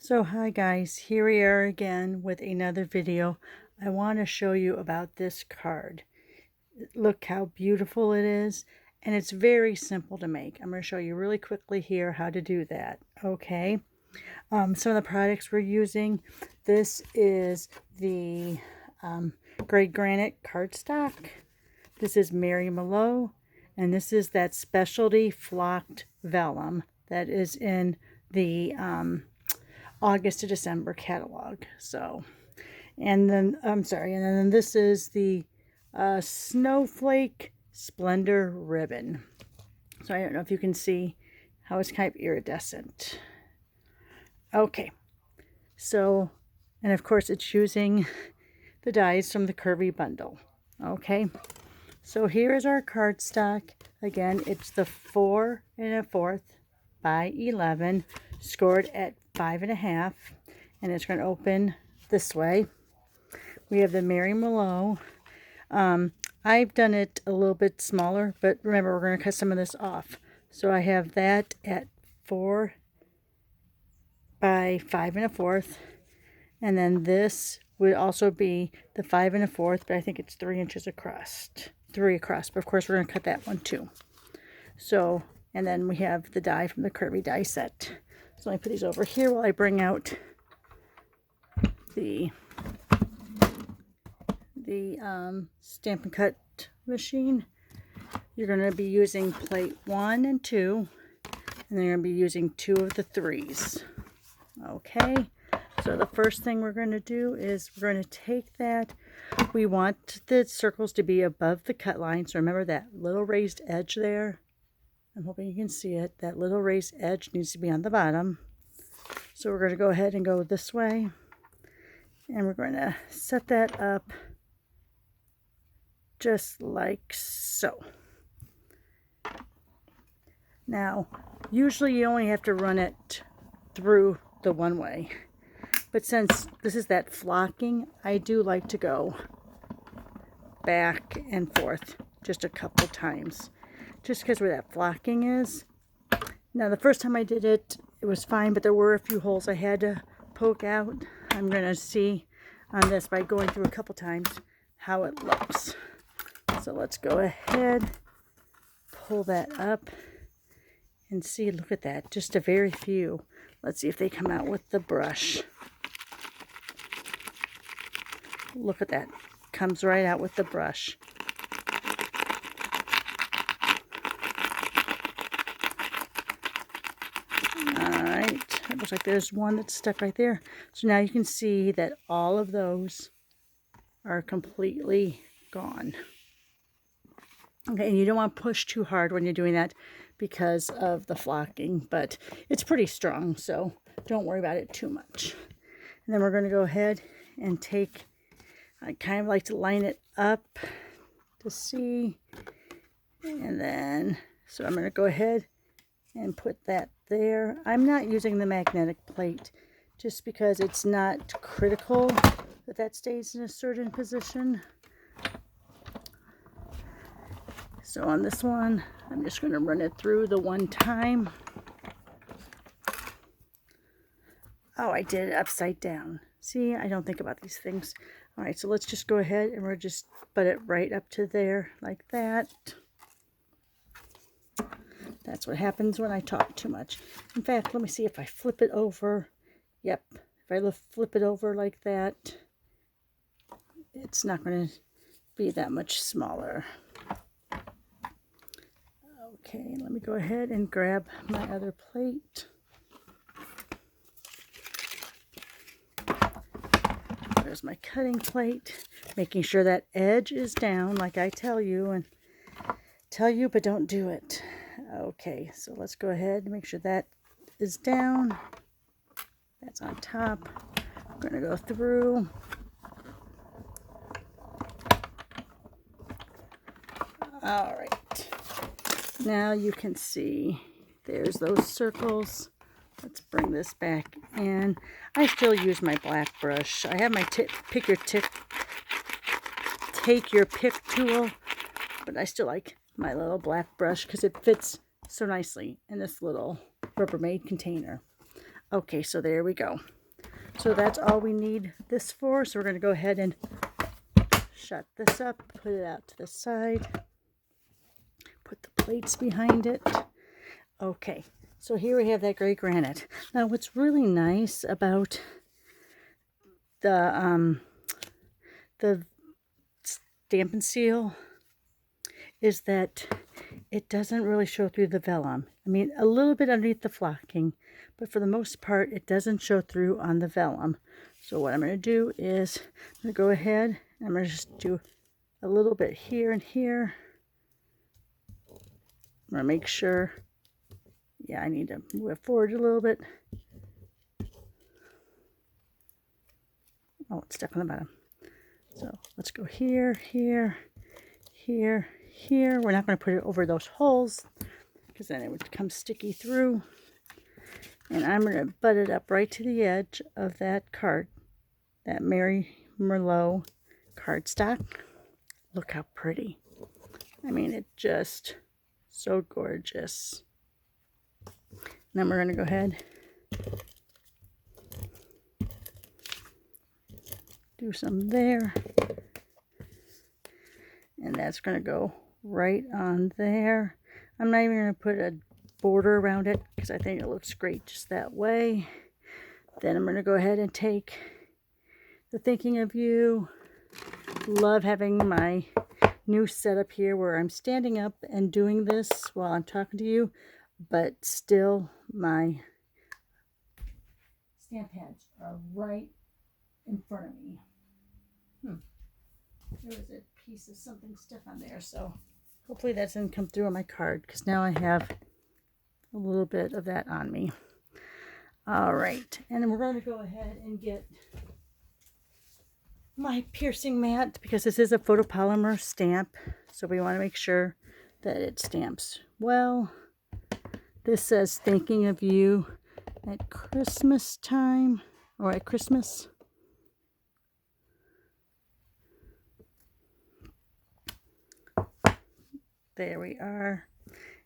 So hi guys, here we are again with another video. I want to show you about this card. Look how beautiful it is, and it's very simple to make. I'm going to show you really quickly here how to do that. Okay, some of the products we're using. This is the Grey Granite cardstock. This is Mary Mallow, and this is that specialty flocked vellum that is in the August to December catalog. So, and then and then this is the Snowflake Splendor ribbon. So I don't know if you can see how it's kind of iridescent. Okay, so, and of course it's using the dies from the Curvy bundle. Okay, so here is our cardstock. Again, it's the 4 1/4 by 11, scored at 5 1/2, and it's going to open this way. We have the Mary Mallow. I've done it a little bit smaller, but remember, we're going to cut some of this off. So I have that at 4 by 5 1/4, and then this would also be the 5 1/4, but I think it's 3 inches across. 3 across, but of course we're going to cut that one too. So, and then we have the die from the Curvy die set. So let me put these over here while I bring out the Stampin' Cut machine. You're going to be using plate 1 and 2, and then you're going to be using 2 of the 3s. Okay, so the first thing we're going to do is we're going to take that. We want the circles to be above the cut line, so remember that little raised edge there. I'm hoping you can see it. That little raised edge needs to be on the bottom. So we're going to go ahead and go this way, and we're going to set that up just like so. Now, usually you only have to run it through the one way, but since this is that flocking, I do like to go back and forth just a couple times, just because where that flocking is. Now, the first time I did it, it was fine, but there were a few holes I had to poke out. I'm going to see on this by going through a couple times how it looks. So let's go ahead, pull that up, and see. Look at that, just a very few. Let's see if they come out with the brush. Look at that, comes right out with the brush. Alright, it looks like there's one that's stuck right there. So now you can see that all of those are completely gone. Okay, and you don't want to push too hard when you're doing that because of the flocking, but it's pretty strong, so don't worry about it too much. And then we're going to go ahead and take, I kind of like to line it up to see, and then, so I'm going to go ahead and put that there. I'm not using the magnetic plate just because it's not critical that that stays in a certain position. So on this one, I'm just going to run it through the one time. Oh, I did it upside down. See, I don't think about these things. All right, so let's just go ahead and we'll just butt it right up to there like that. That's what happens when I talk too much. In fact, let me see if I flip it over. Yep, if I flip it over like that, it's not going to be that much smaller. Okay, let me go ahead and grab my other plate. There's my cutting plate, making sure that edge is down like I tell you but don't do it. Okay, so let's go ahead and make sure that is down. That's on top. I'm going to go through. All right. Now you can see there's those circles. Let's bring this back in. I still use my black brush. I have my take your pick tool, but I still like my little black brush because it fits so nicely in this little Rubbermaid container. Okay, so there we go. So that's all we need this for. So we're going to go ahead and shut this up, put it out to the side, put the plates behind it. Okay, so here we have that gray granite. Now what's really nice about the Stamp and Seal is that it doesn't really show through the vellum. I mean, a little bit underneath the flocking, but for the most part, it doesn't show through on the vellum. So what I'm going to do is I'm going to go ahead and I'm going to just do a little bit here and here. I'm going to make sure, yeah, I need to move it forward a little bit. Oh, it's stuck on the bottom. So let's go here, here, here, here. We're not going to put it over those holes because then it would become sticky through. And I'm going to butt it up right to the edge of that card, that Mary Merlot cardstock. Look how pretty. I mean, it just so gorgeous. Then we're going to go ahead, do some there. And that's going to go right on there. I'm not even going to put a border around it because I think it looks great just that way. Then I'm going to go ahead and take the Thinking of You. Love having my new setup here where I'm standing up and doing this while I'm talking to you, but still my stamp pads are right in front of me. There was a piece of something stuck on there, so hopefully that doesn't come through on my card because now I have a little bit of that on me. All right, and then we're going to go ahead and get my piercing mat because this is a photopolymer stamp, so we want to make sure that it stamps well. This says Thinking of You at Christmas time, or at Christmas. There we are.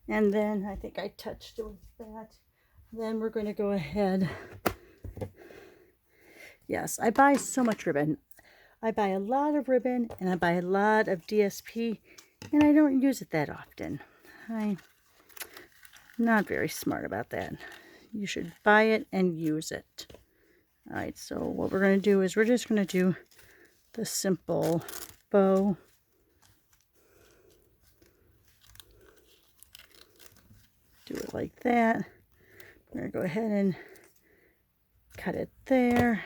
And then I think I touched it with that. Then we're going to go ahead. Yes, I buy so much ribbon. I buy a lot of ribbon and I buy a lot of DSP and I don't use it that often. I'm not very smart about that. You should buy it and use it. All right, so what we're going to do is we're just going to do the simple bow. Do it like that. We're going to go ahead and cut it there.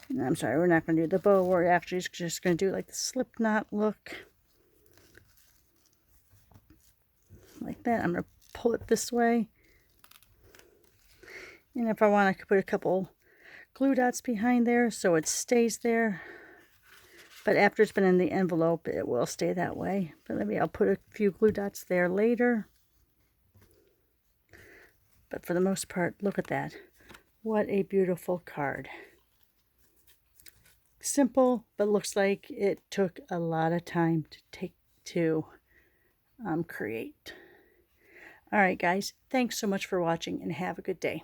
And I'm sorry, we're not going to do the bow. We're actually just going to do like the slip knot look. Like that. I'm going to pull it this way. And if I want, I could put a couple glue dots behind there so it stays there. But after it's been in the envelope, it will stay that way. But maybe I'll put a few glue dots there later. But for the most part, look at that. What a beautiful card. Simple, but looks like it took a lot of time to create. All right, guys. Thanks so much for watching and have a good day.